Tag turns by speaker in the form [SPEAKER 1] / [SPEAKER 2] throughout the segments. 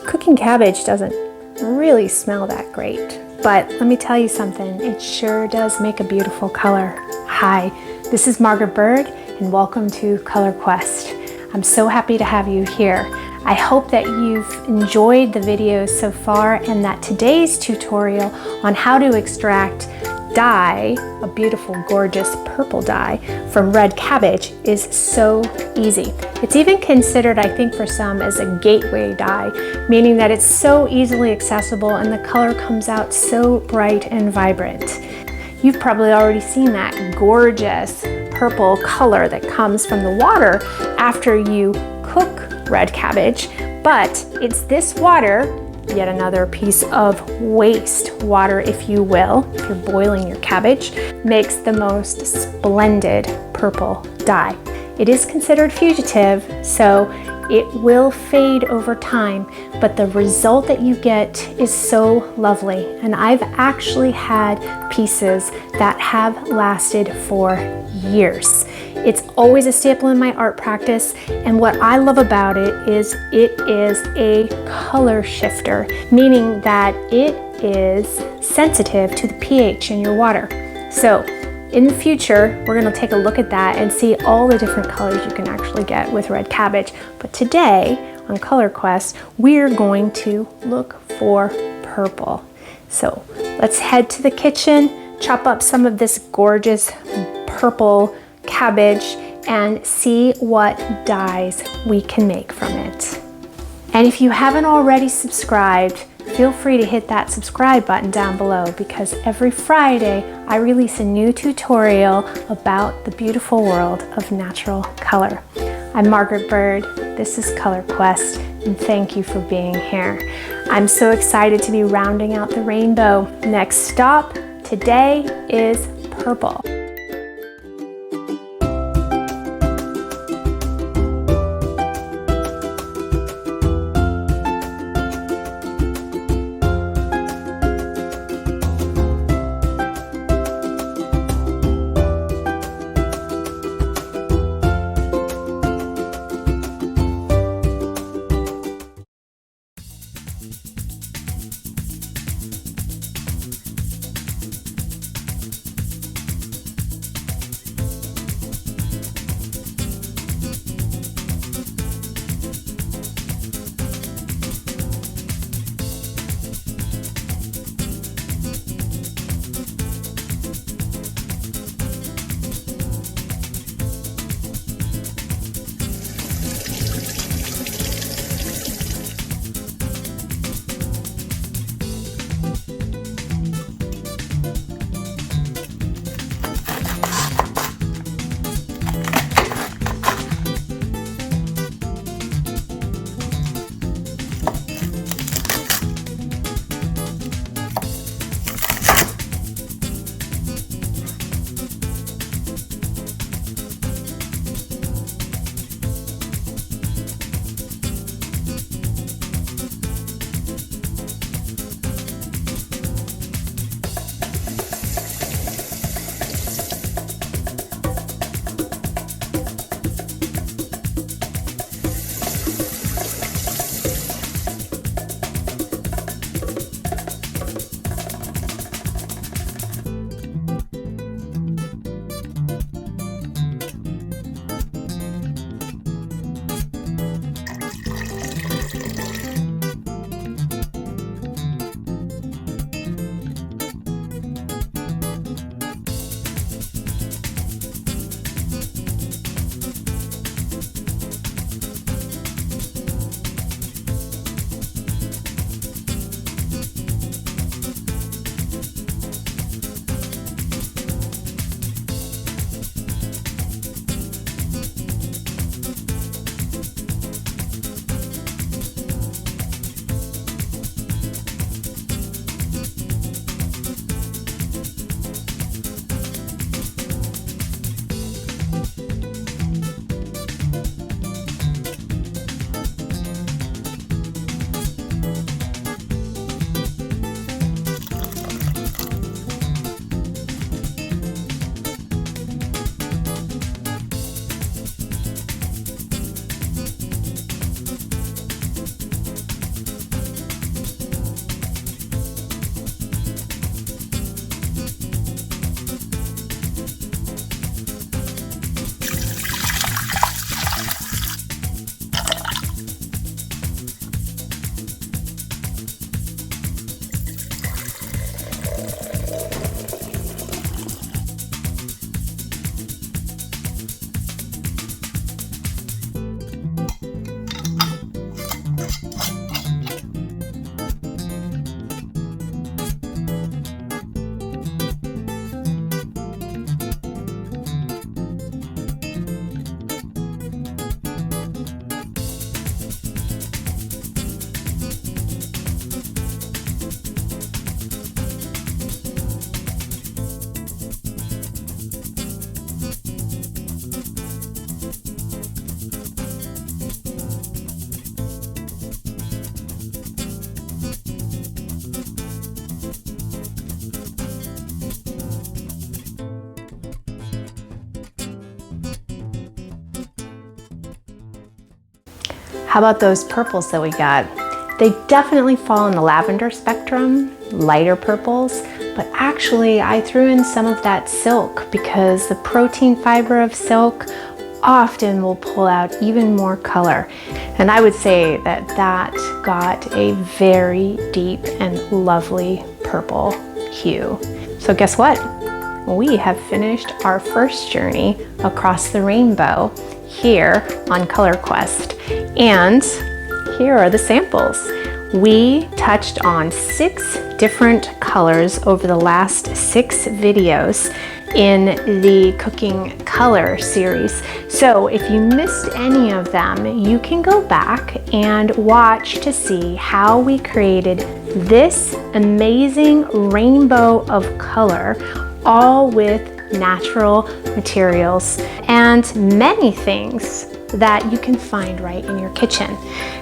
[SPEAKER 1] Cooking cabbage doesn't really smell that great, but let me tell you something, it sure does make a beautiful color. Hi, this is Margaret Byrd and welcome to Color Quest. I'm so happy to have you here. I hope that you've enjoyed the videos so far and that today's tutorial on how to extract dye, a beautiful, gorgeous purple dye from red cabbage is so easy. It's even considered, I think, for some as a gateway dye, meaning that it's so easily accessible and the color comes out so bright and vibrant. You've probably already seen that gorgeous purple color that comes from the water after you cook red cabbage, but it's this water, yet another piece of waste water, if you will, if you're boiling your cabbage, makes the most splendid purple dye. It is considered fugitive, so it will fade over time, but the result that you get is so lovely. And I've actually had pieces that have lasted for years. It's always a staple in my art practice, and what I love about it is a color shifter, meaning that it is sensitive to the pH in your water. So in the future, we're going to take a look at that and see all the different colors you can actually get with red cabbage. But today on Color Quest, we're going to look for purple. So let's head to the kitchen, chop up some of this gorgeous purple cabbage and see what dyes we can make from it. And if you haven't already subscribed, feel free to hit that subscribe button down below, because every Friday I release a new tutorial about the beautiful world of natural color. I'm Margaret Byrd, this is Color Quest, and thank you for being here. I'm so excited to be rounding out the rainbow. Next stop today is purple. How about those purples that we got? They definitely fall in the lavender spectrum, lighter purples, but actually I threw in some of that silk because the protein fiber of silk often will pull out even more color. And I would say that that got a very deep and lovely purple hue. So guess what? We have finished our first journey across the rainbow here on Color Quest. And here are the samples. We touched on 6 different colors over the last 6 videos in the Cooking Color series. So if you missed any of them, you can go back and watch to see how we created this amazing rainbow of color, all with natural materials and many things that you can find right in your kitchen.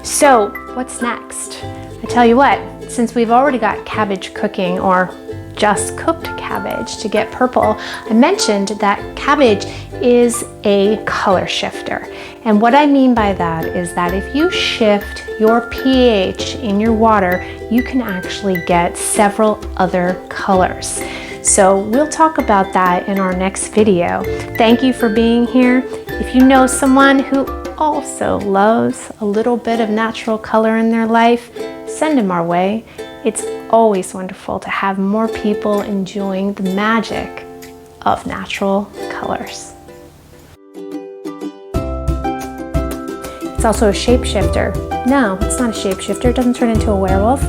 [SPEAKER 1] So what's next? I tell you what, since we've already got cabbage cooking, or just cooked cabbage to get purple, I mentioned that cabbage is a color shifter. And what I mean by that is that if you shift your pH in your water, you can actually get several other colors. So we'll talk about that in our next video. Thank you for being here. If you know someone who also loves a little bit of natural color in their life, send them our way. It's always wonderful to have more people enjoying the magic of natural colors. It's also a shapeshifter. No, it's not a shapeshifter. It doesn't turn into a werewolf.